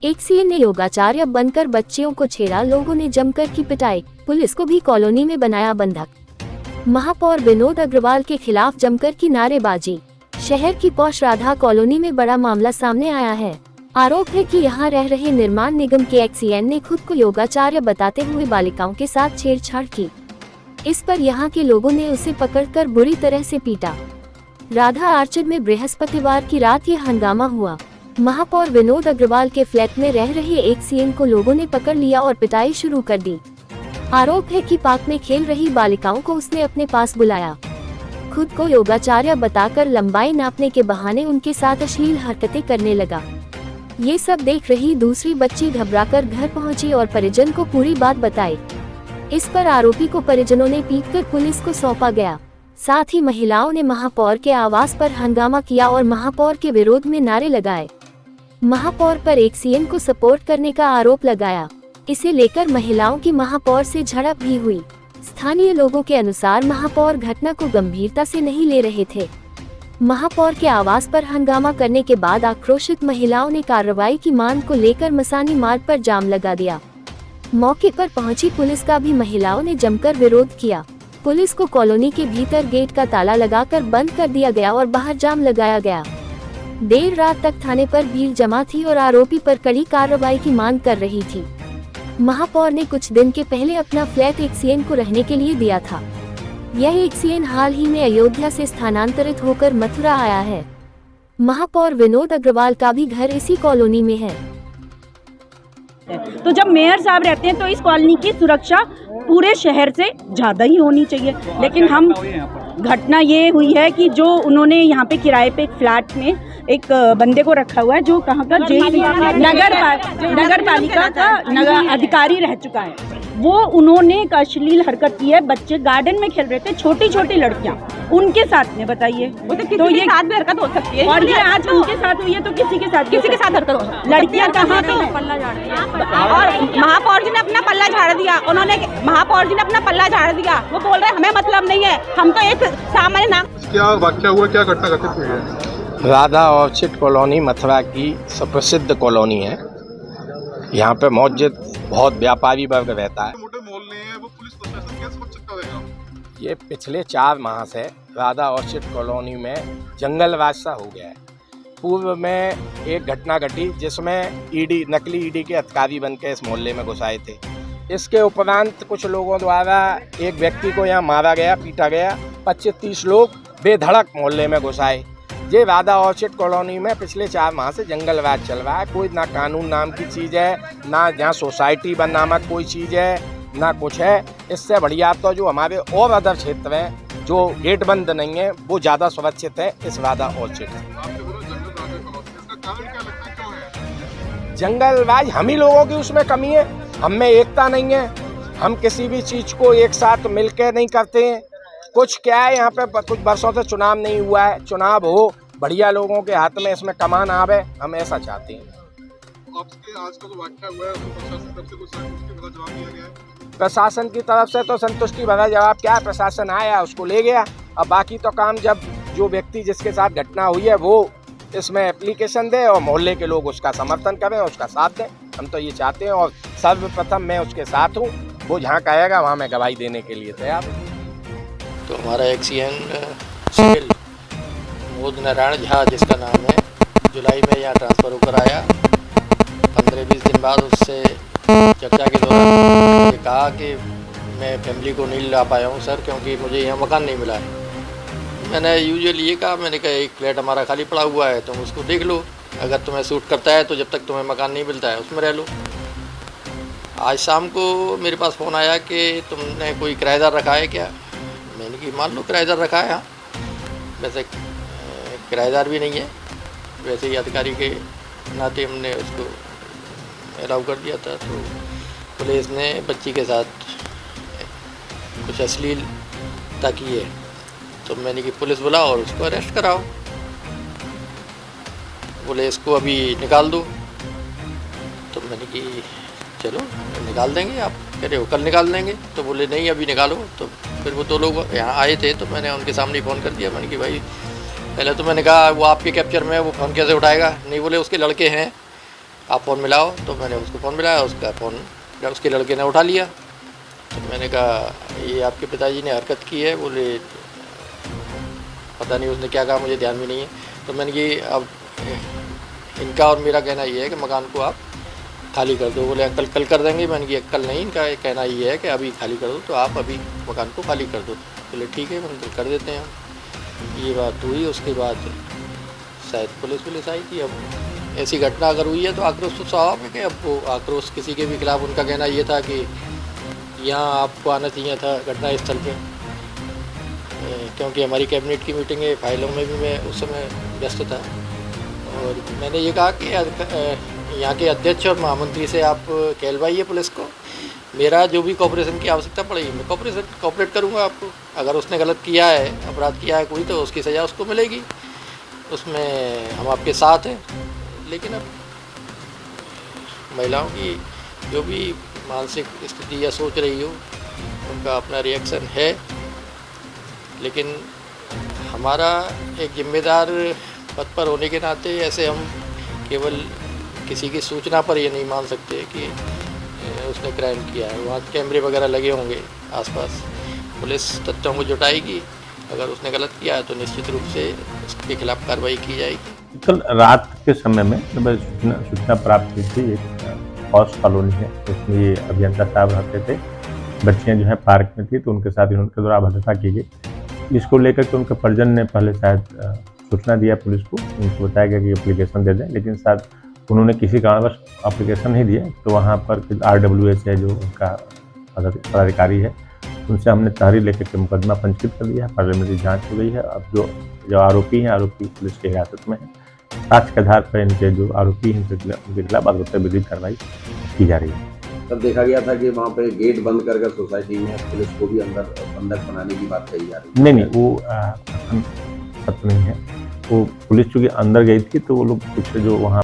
XCN ने योगाचार्य बनकर बच्चियों को छेड़ा, लोगों ने जमकर की पिटाई, पुलिस को भी कॉलोनी में बनाया बंधक। महापौर विनोद अग्रवाल के खिलाफ जमकर की नारेबाजी। शहर की पौष राधा कॉलोनी में बड़ा मामला सामने आया है। आरोप है कि यहां रह रहे निर्माण निगम के XCN ने खुद को योगाचार्य बताते हुए बालिकाओं के साथ छेड़छाड़ की। इस पर यहां के लोगों ने उसे पकड़कर बुरी तरह से पीटा। राधा आर्चर में बृहस्पतिवार की रात यह हंगामा हुआ। महापौर विनोद अग्रवाल के फ्लैट में रह रहे XCN को लोगों ने पकड़ लिया और पिटाई शुरू कर दी। आरोप है कि पार्क में खेल रही बालिकाओं को उसने अपने पास बुलाया। खुद को योगाचार्य बताकर लंबाई नापने के बहाने उनके साथ अश्लील हरकतें करने लगा। ये सब देख रही दूसरी बच्ची घबराकर घर पहुंची और परिजन को पूरी बात बताई। इस पर आरोपी को परिजनों ने पीटकर पुलिस को सौंपा गया। साथ ही महिलाओं ने महापौर के आवास पर हंगामा किया और महापौर के विरोध में नारे लगाए। महापौर पर XCN को सपोर्ट करने का आरोप लगाया। इसे लेकर महिलाओं की महापौर से झड़प भी हुई। स्थानीय लोगों के अनुसार महापौर घटना को गंभीरता से नहीं ले रहे थे। महापौर के आवास पर हंगामा करने के बाद आक्रोशित महिलाओं ने कार्रवाई की मांग को लेकर मसानी मार्ग पर जाम लगा दिया। मौके पर पहुंची पुलिस का भी महिलाओं ने जमकर विरोध किया। पुलिस को कॉलोनी के भीतर गेट का ताला लगाकर बंद कर दिया गया और बाहर जाम लगाया गया। देर रात तक थाने पर भीड़ जमा थी और आरोपी पर कड़ी कार्रवाई की मांग कर रही थी। महापौर ने कुछ दिन के पहले अपना फ्लैट XCN को रहने के लिए दिया था। यह XCN हाल ही में अयोध्या से स्थानांतरित होकर मथुरा आया है। महापौर विनोद अग्रवाल का भी घर इसी कॉलोनी में है। तो जब मेयर साहब रहते हैं तो इस कॉलोनी की सुरक्षा पूरे शहर से ज़्यादा ही होनी चाहिए। लेकिन हम घटना ये हुई है कि जो उन्होंने यहाँ पे किराए पे एक फ्लैट में एक बंदे को रखा हुआ है जो कहाँ का नगर पालिका का नगर अधिकारी रह चुका है। वो उन्होंने एक अश्लील हरकत की है। बच्चे गार्डन में खेल रहे थे, छोटी छोटी लड़कियां, उनके साथ में बताइए तो ये साथ भी हरकत हो सकती है। और ये आज उनके साथ हुई है तो किसी के साथ हरकत हो। लड़कियां कहाँ तो और महापौर जी ने अपना पल्ला झाड़ दिया। महापौर जी ने अपना पल्ला झाड़ दिया। वो बोल रहे हमें मतलब नहीं है, हम तो एक सामान्य नाम। क्या वाकया हुआ, क्या घटना घटित हुई है? राधा ऑर्चिड कॉलोनी मथुरा की सुप्रसिद्ध कॉलोनी है। यहाँ पे मौजूद बहुत व्यापारी वर्ग रहता है। मोटे मोहल्ले हैं, वो पुलिस प्रशासन कैसे पक्ष चक्का देगा? ये पिछले 4 माह से राधा ऑर्चिड कॉलोनी में जंगलराज सा हो गया है। पूर्व में एक घटना घटी जिसमें नकली ईडी के अधिकारी बनकर इस मोहल्ले में घुस आए थे। इसके उपरांत कुछ लोगों द्वारा एक व्यक्ति को यहाँ मारा गया, पीटा गया। 25-30 लोग बेधड़क मोहल्ले में घुस आए। ये राधा ऑर्चिड कॉलोनी में पिछले 4 माह से जंगलराज चल रहा है। कोई ना कानून नाम की चीज़ है, ना यहाँ सोसाइटी नामक कोई चीज़ है, ना कुछ है। इससे बढ़िया तो जो हमारे और अदर क्षेत्र हैं जो गेट बंद नहीं है वो ज़्यादा सुरक्षित है इस राधा ऑर्चिड। जंगलराज हम ही लोगों की उसमें कमी है, हम में एकता नहीं है। हम किसी भी चीज़ को एक साथ मिलकर नहीं करते हैं। कुछ क्या है, यहाँ पे कुछ वर्षों से चुनाव नहीं हुआ है। चुनाव हो, बढ़िया लोगों के हाथ में इसमें कमान आवे, हम ऐसा चाहते हैं। आज का जो वाकया हुआ है प्रशासन की तरफ से कुछ संतुष्टि भरा जवाब दिया गया है? प्रशासन की तरफ से तो संतुष्टि भरा जवाब क्या है, प्रशासन आया उसको ले गया। अब बाकी तो काम जब जो व्यक्ति जिसके साथ घटना हुई है वो इसमें एप्लीकेशन दे और मोहल्ले के लोग उसका समर्थन करें, उसका साथ दें, हम तो ये चाहते हैं। और सर्वप्रथम मैं उसके साथ हूँ, वो जहाँ कहेगा वहाँ मैं गवाही देने के लिए तैयार हूँ। तो हमारा XCN सिविल मोद नारायण झा जिसका नाम है, जुलाई में यहाँ ट्रांसफ़र होकर आया। 15-20 दिन बाद उससे चर्चा के दौरान ये कहा कि मैं फैमिली को नहीं ला पाया हूँ सर, क्योंकि मुझे यहाँ मकान नहीं मिला है। मैंने यूजुअली ये कहा, मैंने कहा एक फ्लैट हमारा खाली पड़ा हुआ है, तुम उसको देख लो, अगर तुम्हें सूट करता है तो जब तक तुम्हें मकान नहीं मिलता है उसमें रह लो। आज शाम को मेरे पास फ़ोन आया कि तुमने कोई किराएदार रखा है क्या? मैंने कि मान लो किराएदार रखा है। हाँ, वैसे किराएदार भी नहीं है, वैसे ही अधिकारी के नाते हमने उसको अलाउ कर दिया था। तो पुलिस ने बच्ची के साथ कुछ अश्लीलता की है, तो मैंने कि पुलिस बुलाओ और उसको अरेस्ट कराओ। बोले इसको अभी निकाल दो, तो मैंने कि चलो निकाल देंगे, आप कह रहे हो कल निकाल देंगे, तो बोले नहीं अभी निकालो। तो फिर वो 2 लोग यहाँ आए थे, तो मैंने उनके सामने फ़ोन कर दिया। मैंने कि भाई पहले तो मैंने कहा वो आपके कैप्चर में, वो फ़ोन कैसे उठाएगा? नहीं, बोले उसके लड़के हैं आप फ़ोन मिलाओ। तो मैंने उसको फ़ोन मिलाया, उसका फ़ोन उसके लड़के ने उठा लिया। तो मैंने कहा ये आपके पिताजी ने हरकत की है। बोले पता नहीं उसने क्या कहा, मुझे ध्यान भी नहीं है। तो मैंने कि अब इनका और मेरा कहना ये है कि मकान को आप खाली कर दो। बोले अंकल कल कर देंगे। मैंने कि कल नहीं, इनका कहना ये है कि अभी खाली कर दो, तो आप अभी मकान को खाली कर दो। बोले ठीक है, मैंने कर देते हैं हम। ये बात हुई। उसके बाद शायद पुलिस आई थी। अब ऐसी घटना अगर हुई है तो आक्रोश तो स्वाभाविक है। अब वो आक्रोश किसी के भी खिलाफ, उनका कहना ये था कि यहाँ आपको आना चाहिए था घटनास्थल पे, क्योंकि हमारी कैबिनेट की मीटिंग है, फाइलों में भी मैं उस समय व्यस्त था। और मैंने ये कहा कि यहाँ के अध्यक्ष और महामंत्री से आप कहलवाइए पुलिस को, मेरा जो भी कॉपरेशन की आवश्यकता पड़ेगी मैं कॉपरेट करूँगा आपको। अगर उसने गलत किया है, अपराध किया है कोई, तो उसकी सज़ा उसको मिलेगी, उसमें हम आपके साथ हैं। लेकिन अब महिलाओं की जो भी मानसिक स्थिति या सोच रही हो, उनका अपना रिएक्शन है। लेकिन हमारा एक जिम्मेदार पद पर होने के नाते ऐसे हम केवल किसी की सूचना पर ये नहीं मान सकते कि उसने क्राइम किया है। वहाँ कैमरे वगैरह लगे होंगे आसपास, पुलिस तथ्यों को जुटाएगी। अगर उसने गलत किया है तो निश्चित रूप से उसके खिलाफ कार्रवाई की जाएगी। कल रात के समय में जब सूचना प्राप्त हुई थी, एक पॉश कॉलोनी है, उसमें ये अभियंता साहब रहते थे। बच्चियाँ जो है पार्क में थी, तो उनके साथ उनके द्वारा अभद्रता की गई। इसको लेकर के उनके परिजन ने पहले शायद सूचना दिया पुलिस को, उनको बताया गया कि एप्लीकेशन दे दें, लेकिन शायद उन्होंने किसी कारणवश एप्लीकेशन नहीं दिया। तो वहाँ पर RWH है जो उनका पदाधिकारी है, उनसे हमने तहरीर लेकर के मुकदमा पंजीकृत कर दिया है। पार्लियामेंट्री जांच हो गई है। अब जो आरोपी हैं, आरोपी पुलिस की हिरासत में है। साक्ष्य के आधार पर इनके जो आरोपी हैं उनके खिलाफ अदालत में विधिक कार्रवाई की जा रही है। तब देखा गया था कि वहाँ पे गेट बंद कर सोसाइटी में पुलिस को भी अंदर बंधक बनाने की बात कही जा रही है। नहीं, वो सत्य नहीं है। वो पुलिस चूँकि अंदर गई थी, तो वो लोग कुछ जो वहाँ